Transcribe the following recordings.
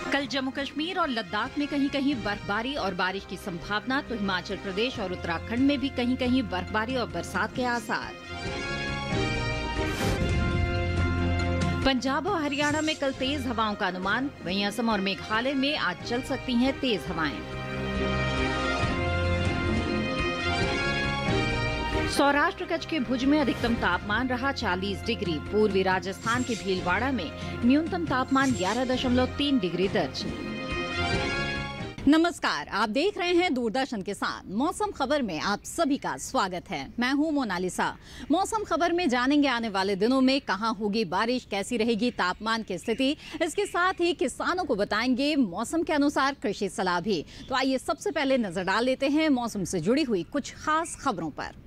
कल जम्मू कश्मीर और लद्दाख में कहीं कहीं बर्फबारी और बारिश की संभावना, तो हिमाचल प्रदेश और उत्तराखंड में भी कहीं कहीं बर्फबारी और बरसात के आसार। पंजाब और हरियाणा में कल तेज हवाओं का अनुमान, वहीं असम और मेघालय में आज चल सकती हैं तेज हवाएं। सौराष्ट्र कच्छ के भुज में अधिकतम तापमान रहा 40 डिग्री। पूर्वी राजस्थान के भीलवाड़ा में न्यूनतम तापमान 11.3 डिग्री दर्ज। नमस्कार, आप देख रहे हैं दूरदर्शन के साथ मौसम खबर में आप सभी का स्वागत है। मैं हूं मोनालिसा। मौसम खबर में जानेंगे आने वाले दिनों में कहां होगी बारिश, कैसी रहेगी तापमान की स्थिति। इसके साथ ही किसानों को बताएंगे मौसम के अनुसार कृषि सलाह भी। तो आइए सबसे पहले नजर डाल लेते हैं मौसम से जुड़ी हुई कुछ खास खबरों पर।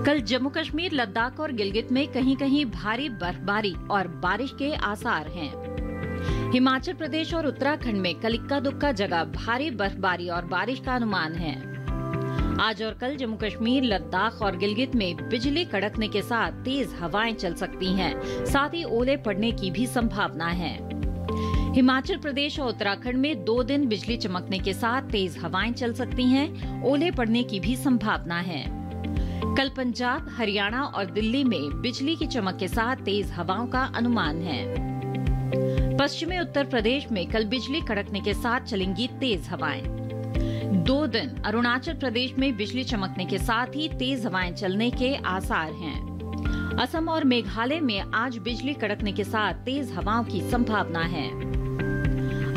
कल जम्मू कश्मीर, लद्दाख और गिलगित में कहीं कहीं भारी बर्फबारी और बारिश के आसार हैं। हिमाचल प्रदेश और उत्तराखंड में कल इक्का दुक्का जगह भारी बर्फबारी और बारिश का अनुमान है। आज और कल जम्मू कश्मीर, लद्दाख और गिलगित में बिजली कड़कने के साथ तेज हवाएं चल सकती हैं, साथ ही ओले पड़ने की भी संभावना है। हिमाचल प्रदेश और उत्तराखंड में 2 दिन बिजली चमकने के साथ तेज हवाएं चल सकती हैं, ओले पड़ने की भी संभावना है। कल पंजाब, हरियाणा और दिल्ली में बिजली की चमक के साथ तेज हवाओं का अनुमान है। पश्चिमी उत्तर प्रदेश में कल बिजली कड़कने के साथ चलेंगी तेज हवाएं। 2 दिन अरुणाचल प्रदेश में बिजली चमकने के साथ ही तेज हवाएं चलने के आसार हैं। असम और मेघालय में आज बिजली कड़कने के साथ तेज हवाओं की संभावना है।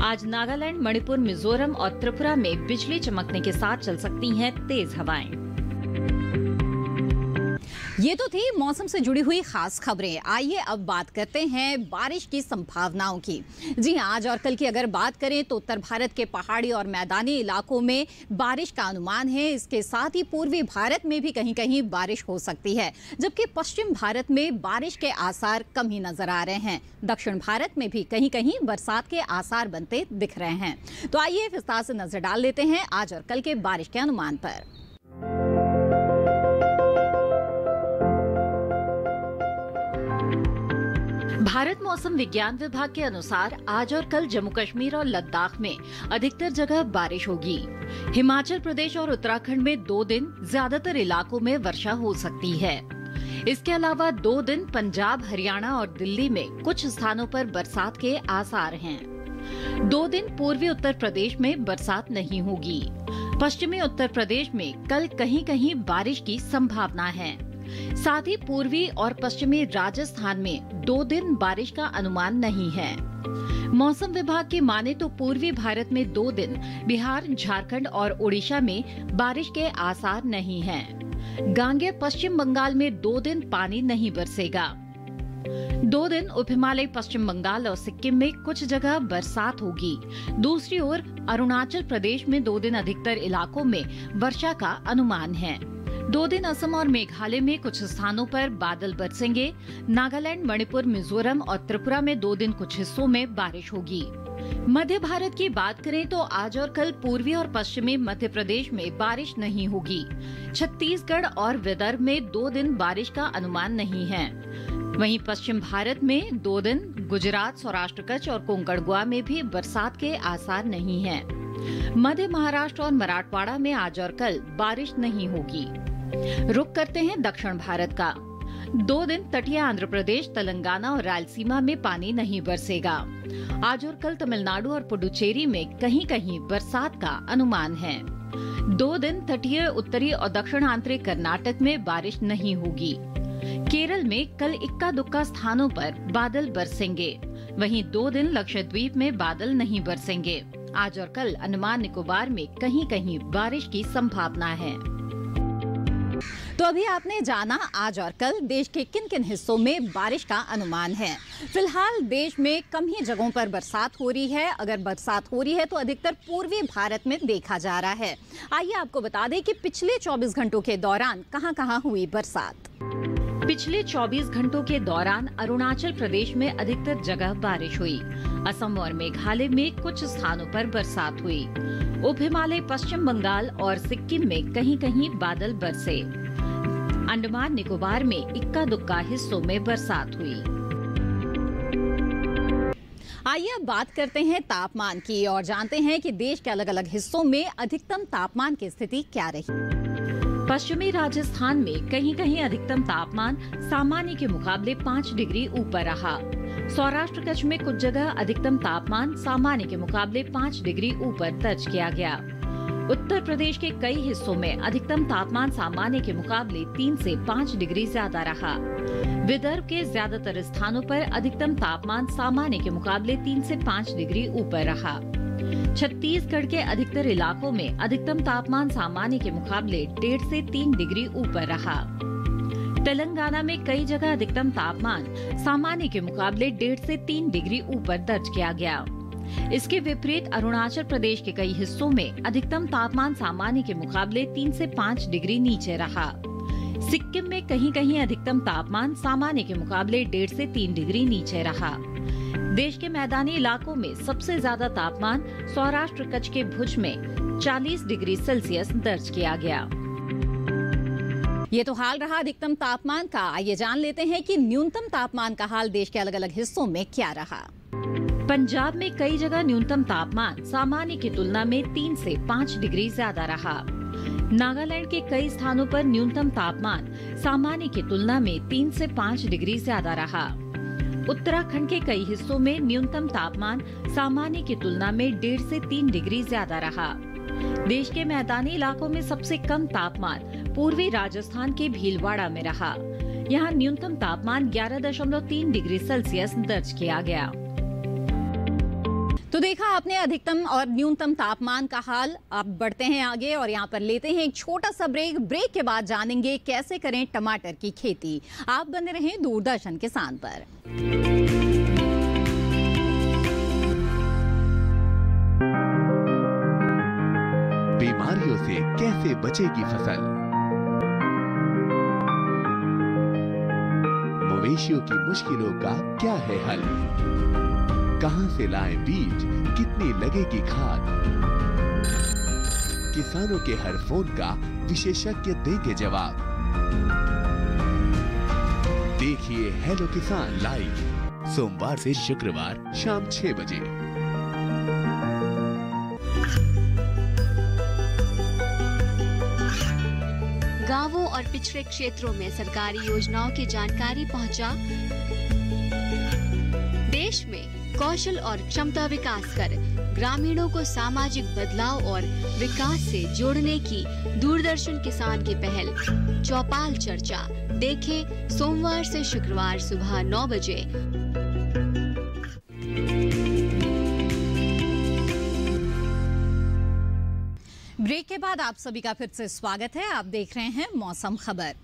आज नागालैंड, मणिपुर, मिजोरम और त्रिपुरा में बिजली चमकने के साथ चल सकती हैं तेज हवाएं। ये तो थी मौसम से जुड़ी हुई खास खबरें। आइए अब बात करते हैं बारिश की संभावनाओं की। जी हाँ, आज और कल की अगर बात करें तो उत्तर भारत के पहाड़ी और मैदानी इलाकों में बारिश का अनुमान है। इसके साथ ही पूर्वी भारत में भी कहीं कहीं बारिश हो सकती है, जबकि पश्चिम भारत में बारिश के आसार कम ही नजर आ रहे हैं। दक्षिण भारत में भी कहीं कहीं बरसात के आसार बनते दिख रहे हैं। तो आइए विस्तार से नजर डाल लेते हैं आज और कल के बारिश के अनुमान पर। भारत मौसम विज्ञान विभाग के अनुसार आज और कल जम्मू कश्मीर और लद्दाख में अधिकतर जगह बारिश होगी। हिमाचल प्रदेश और उत्तराखंड में 2 दिन ज्यादातर इलाकों में वर्षा हो सकती है। इसके अलावा 2 दिन पंजाब, हरियाणा और दिल्ली में कुछ स्थानों पर बरसात के आसार हैं। 2 दिन पूर्वी उत्तर प्रदेश में बरसात नहीं होगी। पश्चिमी उत्तर प्रदेश में कल कहीं कहीं बारिश की संभावना है। साथ ही पूर्वी और पश्चिमी राजस्थान में 2 दिन बारिश का अनुमान नहीं है। मौसम विभाग की माने तो पूर्वी भारत में 2 दिन, बिहार, झारखंड और ओडिशा में बारिश के आसार नहीं हैं। गांगेय पश्चिम बंगाल में 2 दिन पानी नहीं बरसेगा। 2 दिन उप हिमालय पश्चिम बंगाल और सिक्किम में कुछ जगह बरसात होगी। दूसरी ओर अरुणाचल प्रदेश में 2 दिन अधिकतर इलाकों में वर्षा का अनुमान है। 2 दिन असम और मेघालय में कुछ स्थानों पर बादल बरसेंगे। नागालैंड, मणिपुर, मिजोरम और त्रिपुरा में 2 दिन कुछ हिस्सों में बारिश होगी। मध्य भारत की बात करें तो आज और कल पूर्वी और पश्चिमी मध्य प्रदेश में बारिश नहीं होगी। छत्तीसगढ़ और विदर्भ में 2 दिन बारिश का अनुमान नहीं है। वहीं पश्चिम भारत में 2 दिन, गुजरात, सौराष्ट्र कच्छ और कोंकण गोवा में भी बरसात के आसार नहीं है। मध्य महाराष्ट्र और मराठवाड़ा में आज और कल बारिश नहीं होगी। रुक करते हैं दक्षिण भारत का। 2 दिन तटीय आंध्र प्रदेश, तेलंगाना और रायलसीमा में पानी नहीं बरसेगा। आज और कल तमिलनाडु और पुडुचेरी में कहीं कहीं बरसात का अनुमान है। 2 दिन तटीय उत्तरी और दक्षिण आंतरिक कर्नाटक में बारिश नहीं होगी। केरल में कल इक्का दुक्का स्थानों पर बादल बरसेंगे। वहीं 2 दिन लक्षद्वीप में बादल नहीं बरसेंगे। आज और कल अंडमान निकोबार में कहीं कहीं बारिश की संभावना है। तो अभी आपने जाना आज और कल देश के किन किन हिस्सों में बारिश का अनुमान है। फिलहाल देश में कम ही जगहों पर बरसात हो रही है। अगर बरसात हो रही है तो अधिकतर पूर्वी भारत में देखा जा रहा है। आइए आपको बता दें कि पिछले 24 घंटों के दौरान कहां-कहां हुई बरसात। पिछले 24 घंटों के दौरान अरुणाचल प्रदेश में अधिकतर जगह बारिश हुई। असम और मेघालय में कुछ स्थानों पर बरसात हुई। उप हिमालय पश्चिम बंगाल और सिक्किम में कहीं कहीं बादल बरसे। अंडमान निकोबार में इक्का दुक्का हिस्सों में बरसात हुई। आइए अब बात करते हैं तापमान की और जानते हैं कि देश के अलग अलग हिस्सों में अधिकतम तापमान की स्थिति क्या रही। पश्चिमी राजस्थान में कहीं कहीं अधिकतम तापमान सामान्य के मुकाबले 5 डिग्री ऊपर रहा। सौराष्ट्र कच्छ में कुछ जगह अधिकतम तापमान सामान्य के मुकाबले 5 डिग्री ऊपर दर्ज किया गया। उत्तर प्रदेश के कई हिस्सों में अधिकतम तापमान सामान्य के मुकाबले 3 से 5 डिग्री ज्यादा रहा। विदर्भ के ज्यादातर स्थानों पर अधिकतम तापमान सामान्य के मुकाबले 3 से 5 डिग्री ऊपर रहा। छत्तीसगढ़ के अधिकतर इलाकों में अधिकतम तापमान सामान्य के मुकाबले 1.5 से 3 डिग्री ऊपर रहा। तेलंगाना में कई जगह अधिकतम तापमान सामान्य के मुकाबले 1.5 से 3 डिग्री ऊपर दर्ज किया गया। इसके विपरीत अरुणाचल प्रदेश के कई हिस्सों में अधिकतम तापमान सामान्य के मुकाबले 3 से 5 डिग्री नीचे रहा। सिक्किम में कहीं कहीं अधिकतम तापमान सामान्य के मुकाबले 1.5 से 3 डिग्री नीचे रहा। देश के मैदानी इलाकों में सबसे ज्यादा तापमान सौराष्ट्र कच्छ के भुज में 40 डिग्री सेल्सियस दर्ज किया गया। ये तो हाल रहा अधिकतम तापमान का। आइए जान लेते हैं कि न्यूनतम तापमान का हाल देश के अलग अलग हिस्सों में क्या रहा। पंजाब में कई जगह न्यूनतम तापमान सामान्य की तुलना में 3 से 5 डिग्री ज्यादा रहा। नागालैंड के कई स्थानों पर न्यूनतम तापमान सामान्य की तुलना में 3 से 5 डिग्री ज्यादा रहा। उत्तराखंड के कई हिस्सों में न्यूनतम तापमान सामान्य की तुलना में 1.5 से 3 डिग्री ज्यादा रहा। देश के मैदानी इलाकों में सबसे कम तापमान पूर्वी राजस्थान के भीलवाड़ा में रहा। यहाँ न्यूनतम तापमान 11.3 डिग्री सेल्सियस दर्ज किया गया। तो देखा आपने अधिकतम और न्यूनतम तापमान का हाल। अब बढ़ते हैं आगे और यहाँ पर लेते हैं एक छोटा सा ब्रेक। ब्रेक के बाद जानेंगे कैसे करें टमाटर की खेती। आप बने रहें दूरदर्शन किसान पर। बीमारियों से कैसे बचेगी फसल, मवेशियों की मुश्किलों का क्या है हल, कहां से लाएं बीज, कितनी लगेगी खाद, किसानों के हर फोन का विशेषज्ञ देंगे जवाब। देखिए हेलो किसान लाइव सोमवार से शुक्रवार शाम 6 बजे। गांवों और पिछड़े क्षेत्रों में सरकारी योजनाओं की जानकारी पहुंचा। देश में कौशल और क्षमता विकास कर ग्रामीणों को सामाजिक बदलाव और विकास से जोड़ने की दूरदर्शन किसान की पहल चौपाल चर्चा देखें सोमवार से शुक्रवार सुबह 9 बजे। ब्रेक के बाद आप सभी का फिर से स्वागत है। आप देख रहे हैं मौसम खबर।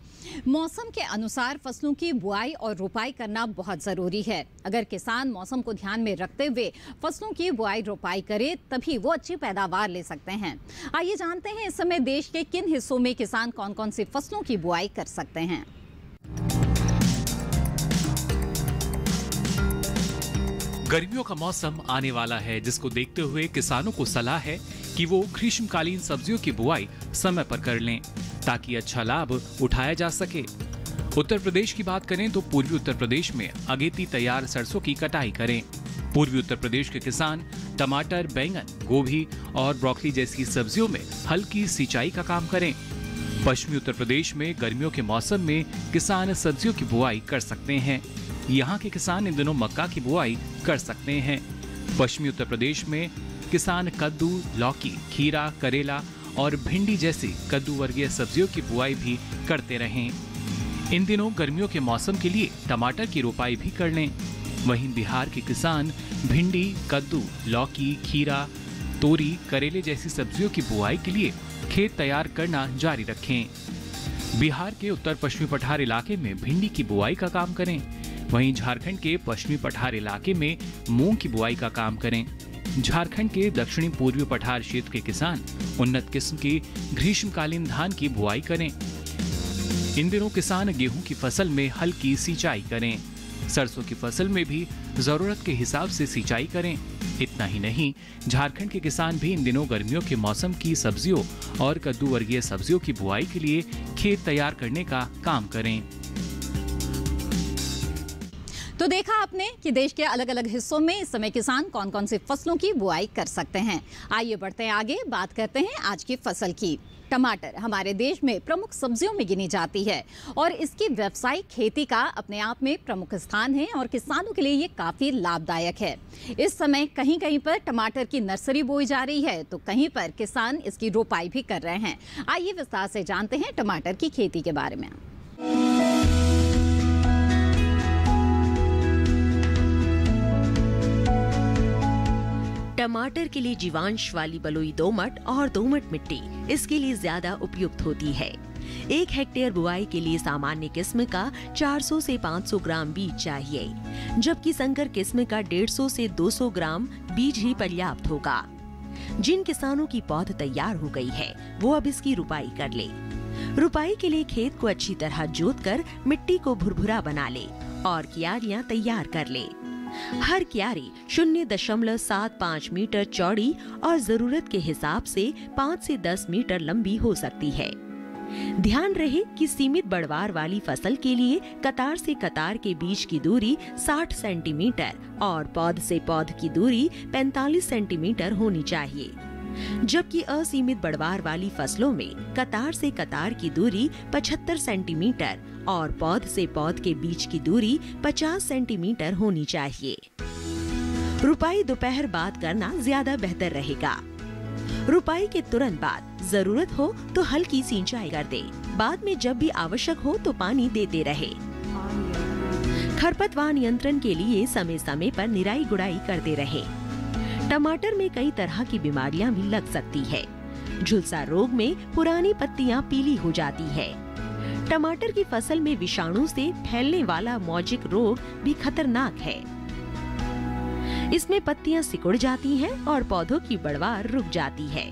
मौसम के अनुसार फसलों की बुआई और रोपाई करना बहुत जरूरी है। अगर किसान मौसम को ध्यान में रखते हुए फसलों की बुआई रोपाई करे तभी वो अच्छी पैदावार ले सकते हैं। आइए जानते हैं इस समय देश के किन हिस्सों में किसान कौन कौन सी फसलों की बुआई कर सकते हैं। गर्मियों का मौसम आने वाला है, जिसको देखते हुए किसानों को सलाह है कि वो ग्रीष्मकालीन सब्जियों की बुआई समय पर कर लें ताकि अच्छा लाभ उठाया जा सके। उत्तर प्रदेश की बात करें तो पूर्वी उत्तर प्रदेश में अगेती तैयार सरसों की कटाई करें। पूर्वी उत्तर प्रदेश के किसान टमाटर, बैंगन, गोभी और ब्रोकली जैसी सब्जियों में हल्की सिंचाई का काम करें। पश्चिमी उत्तर प्रदेश में गर्मियों के मौसम में किसान सब्जियों की बुआई कर सकते हैं। यहाँ के किसान इन दिनों मक्का की बुआई कर सकते हैं। पश्चिमी उत्तर प्रदेश में किसान कद्दू, लौकी, खीरा, करेला और भिंडी जैसी कद्दू वर्गीय सब्जियों की बुआई भी करते रहें। इन दिनों गर्मियों के मौसम के लिए टमाटर की रोपाई भी कर लें। वहीं बिहार के किसान भिंडी, कद्दू, लौकी, खीरा, तोरी, करेले जैसी सब्जियों की बुआई के लिए खेत तैयार करना जारी रखें। बिहार के उत्तर पश्चिमी पठार इलाके में भिंडी की बुआई का काम करें। वहीं झारखंड के पश्चिमी पठार इलाके में मूंग की बुआई का काम करें। झारखंड के दक्षिणी पूर्वी पठार क्षेत्र के किसान उन्नत किस्म की ग्रीष्मकालीन धान की बुआई करें। इन दिनों किसान गेहूं की फसल में हल्की सिंचाई करें। सरसों की फसल में भी जरूरत के हिसाब से सिंचाई करें। इतना ही नहीं, झारखंड के किसान भी इन दिनों गर्मियों के मौसम की सब्जियों और कद्दू वर्गीय सब्जियों की बुआई के लिए खेत तैयार करने का काम करें। तो देखा आपने कि देश के अलग अलग हिस्सों में इस समय किसान कौन कौन सी फसलों की बुआई कर सकते हैं। आइए बढ़ते हैं आगे, बात करते हैं आज की फसल की। टमाटर हमारे देश में प्रमुख सब्जियों में गिनी जाती है और इसकी व्यावसायिक खेती का अपने आप में प्रमुख स्थान है और किसानों के लिए ये काफी लाभदायक है। इस समय कहीं कहीं पर टमाटर की नर्सरी बोई जा रही है तो कहीं पर किसान इसकी रोपाई भी कर रहे हैं। आइए विस्तार से जानते हैं टमाटर की खेती के बारे में। टमाटर के लिए जीवांश वाली बलुई दोमट और दोमट मिट्टी इसके लिए ज्यादा उपयुक्त होती है। 1 हेक्टेयर बुआई के लिए सामान्य किस्म का 400 से 500 ग्राम बीज चाहिए, जबकि संकर किस्म का 150 से 200 ग्राम बीज ही पर्याप्त होगा। जिन किसानों की पौध तैयार हो गई है वो अब इसकी रुपाई कर ले। रुपाई के लिए खेत को अच्छी तरह जोतकर मिट्टी को भुरभुरा बना ले और क्यारियां तैयार कर ले। हर क्यारी 0.75 मीटर चौड़ी और जरूरत के हिसाब से 5 से 10 मीटर लंबी हो सकती है। ध्यान रहे कि सीमित बढ़वार वाली फसल के लिए कतार से कतार के बीच की दूरी 60 सेंटीमीटर और पौध से पौध की दूरी 45 सेंटीमीटर होनी चाहिए, जबकि असीमित बढ़वार वाली फसलों में कतार से कतार की दूरी 75 सेंटीमीटर और पौध से पौध के बीच की दूरी 50 सेंटीमीटर होनी चाहिए। रुपाई दोपहर बाद करना ज्यादा बेहतर रहेगा। रुपाई के तुरंत बाद जरूरत हो तो हल्की सिंचाई कर दे। बाद में जब भी आवश्यक हो तो पानी देते रहे। खरपतवार नियंत्रण के लिए समय समय पर निराई गुड़ाई करते रहे। टमाटर में कई तरह की बीमारियां भी लग सकती है। झुलसा रोग में पुरानी पत्तियां पीली हो जाती है। टमाटर की फसल में विषाणु से फैलने वाला मौजिक रोग भी खतरनाक है। इसमें पत्तियां सिकुड़ जाती हैं और पौधों की बढ़वार रुक जाती है।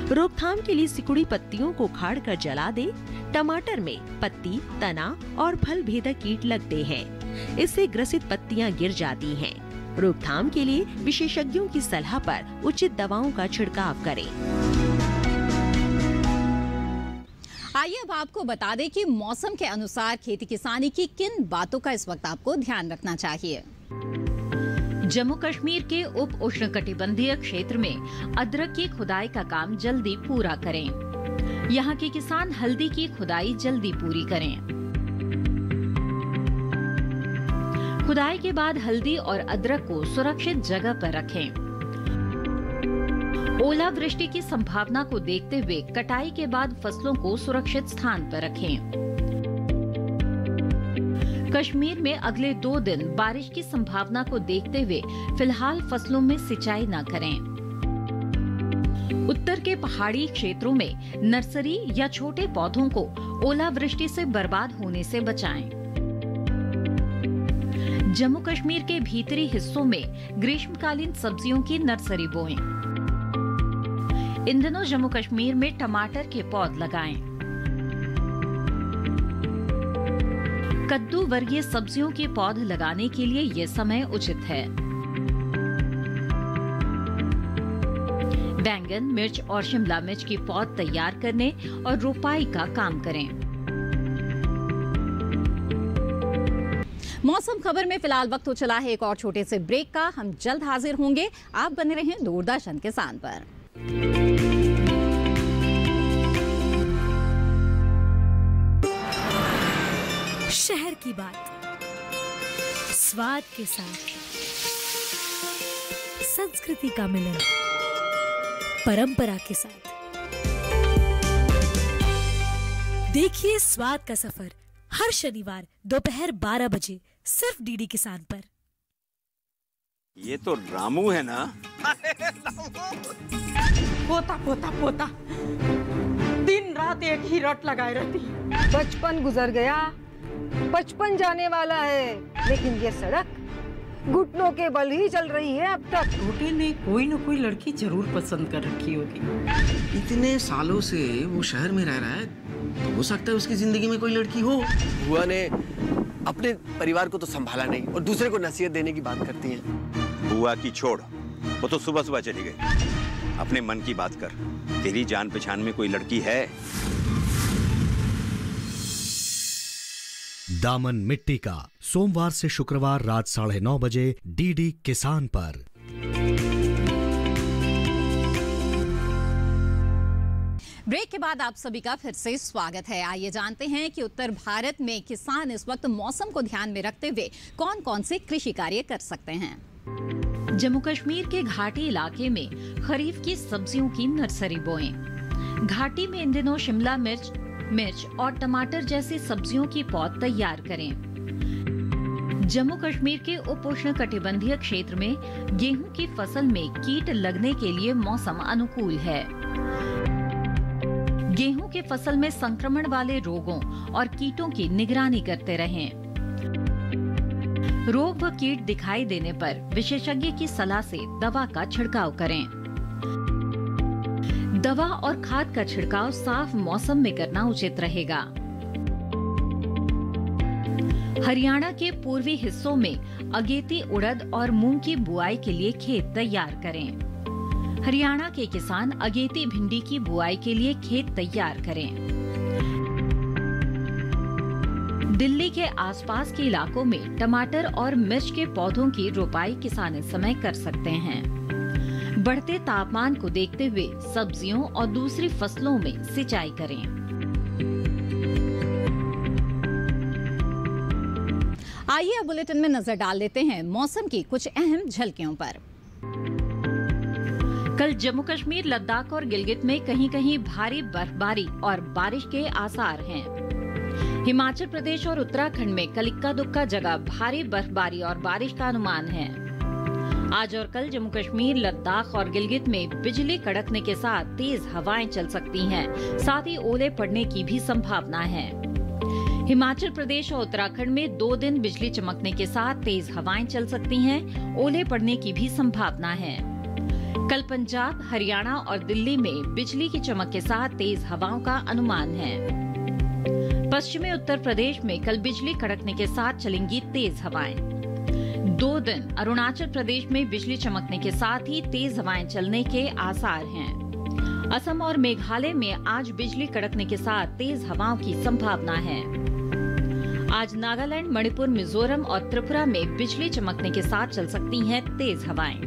रोकथाम के लिए सिकुड़ी पत्तियों को उखाड़कर जला दे। टमाटर में पत्ती, तना और फल भेदक कीट लगते हैं। इससे ग्रसित पत्तियां गिर जाती हैं। रोकथाम के लिए विशेषज्ञों की सलाह पर उचित दवाओं का छिड़काव करें। आइए अब आपको बता दें कि मौसम के अनुसार खेती किसानी की किन बातों का इस वक्त आपको ध्यान रखना चाहिए। जम्मू कश्मीर के उप उष्णकटिबंधीय क्षेत्र में अदरक की खुदाई का काम जल्दी पूरा करें। यहाँ के किसान हल्दी की खुदाई जल्दी पूरी करें। खुदाई के बाद हल्दी और अदरक को सुरक्षित जगह पर रखें। ओलावृष्टि की संभावना को देखते हुए कटाई के बाद फसलों को सुरक्षित स्थान पर रखें। कश्मीर में अगले 2 दिन बारिश की संभावना को देखते हुए फिलहाल फसलों में सिंचाई न करें। उत्तर के पहाड़ी क्षेत्रों में नर्सरी या छोटे पौधों को ओलावृष्टि से बर्बाद होने से बचाएं। जम्मू कश्मीर के भीतरी हिस्सों में ग्रीष्मकालीन सब्जियों की नर्सरी बोएं। इन दिनों जम्मू कश्मीर में टमाटर के पौध लगाएं। कद्दू वर्गीय सब्जियों के पौध लगाने के लिए ये समय उचित है। बैंगन, मिर्च और शिमला मिर्च की पौध तैयार करने और रोपाई का काम करें। मौसम खबर में फिलहाल वक्त हो चला है एक और छोटे से ब्रेक का। हम जल्द हाजिर होंगे। आप बने रहें दूरदर्शन किसान पर। शहर की बात स्वाद के साथ, संस्कृति का मिलन परंपरा के साथ। देखिए स्वाद का सफर हर शनिवार दोपहर 12 बजे सिर्फ डीडी किसान पर। ये तो रामू है ना? पोता पोता पोता दिन रात एक ही रट लगाए रहती। बचपन गुजर गया, 55 जाने वाला है, लेकिन ये सड़क घुटनों के बल ही चल रही है अब तक। छोटे ने कोई न कोई लड़की जरूर पसंद कर रखी होगी। इतने सालों से वो शहर में रह रहा है, तो हो सकता है उसकी जिंदगी में कोई लड़की हो। बुआ ने अपने परिवार को तो संभाला नहीं और दूसरे को नसीहत देने की बात करती हैं। बुआ की छोड़, वो तो सुबह सुबह चली गई। अपने मन की बात कर, तेरी जान पहचान में कोई लड़की है? दामन मिट्टी का, सोमवार से शुक्रवार रात 9:30 बजे डीडी किसान पर। ब्रेक के बाद आप सभी का फिर से स्वागत है। आइए जानते हैं कि उत्तर भारत में किसान इस वक्त मौसम को ध्यान में रखते हुए कौन कौन से कृषि कार्य कर सकते हैं। जम्मू कश्मीर के घाटी इलाके में खरीफ की सब्जियों की नर्सरी बोएं। घाटी में इन दिनों शिमला मिर्च और टमाटर जैसी सब्जियों की पौध तैयार करें। जम्मू कश्मीर के उप उष्णकटिबंधीय क्षेत्र में गेहूं की फसल में कीट लगने के लिए मौसम अनुकूल है। गेहूं की फसल में संक्रमण वाले रोगों और कीटों की निगरानी करते रहें। रोग व कीट दिखाई देने पर विशेषज्ञ की सलाह से दवा का छिड़काव करें। दवा और खाद का छिड़काव साफ मौसम में करना उचित रहेगा। हरियाणा के पूर्वी हिस्सों में अगेती उड़द और मूंग की बुआई के लिए खेत तैयार करें। हरियाणा के किसान अगेती भिंडी की बुआई के लिए खेत तैयार करें। दिल्ली के आसपास के इलाकों में टमाटर और मिर्च के पौधों की रोपाई किसान इस समय कर सकते हैं। बढ़ते तापमान को देखते हुए सब्जियों और दूसरी फसलों में सिंचाई करें। आइए अब बुलेटिन में नजर डाल लेते हैं मौसम की कुछ अहम झलकियों पर। कल जम्मू कश्मीर, लद्दाख और गिलगित में कहीं कहीं भारी बर्फबारी और बारिश के आसार हैं। हिमाचल प्रदेश और उत्तराखंड में कल इक्का दुक्का जगह भारी बर्फबारी और बारिश का अनुमान है। आज और कल जम्मू कश्मीर, लद्दाख और गिलगित में बिजली कड़कने के साथ तेज हवाएं चल सकती हैं। साथ ही ओले पड़ने की भी संभावना है। हिमाचल प्रदेश और उत्तराखंड में 2 दिन बिजली चमकने के साथ तेज हवाएं चल सकती हैं। ओले पड़ने की भी संभावना है। कल पंजाब, हरियाणा और दिल्ली में बिजली की चमक के साथ तेज हवाओं का अनुमान है। पश्चिमी उत्तर प्रदेश में कल बिजली कड़कने के साथ चलेंगी तेज हवाएं। 2 दिन अरुणाचल प्रदेश में बिजली चमकने के साथ ही तेज हवाएं चलने के आसार हैं। असम और मेघालय में आज बिजली कड़कने के साथ तेज हवाओं की संभावना है। आज नागालैंड, मणिपुर, मिजोरम और त्रिपुरा में बिजली चमकने के साथ चल सकती हैं तेज हवाएं।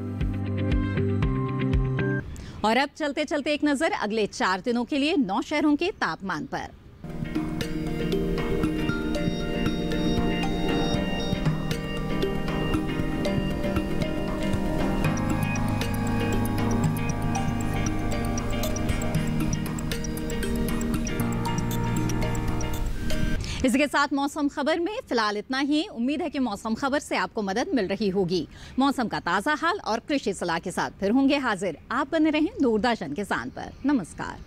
और अब चलते चलते एक नजर अगले 4 दिनों के लिए 9 शहरों के तापमान पर। इसके साथ मौसम खबर में फिलहाल इतना ही। उम्मीद है कि मौसम खबर से आपको मदद मिल रही होगी। मौसम का ताज़ा हाल और कृषि सलाह के साथ फिर होंगे हाजिर। आप बने रहें दूरदर्शन किसान पर। नमस्कार।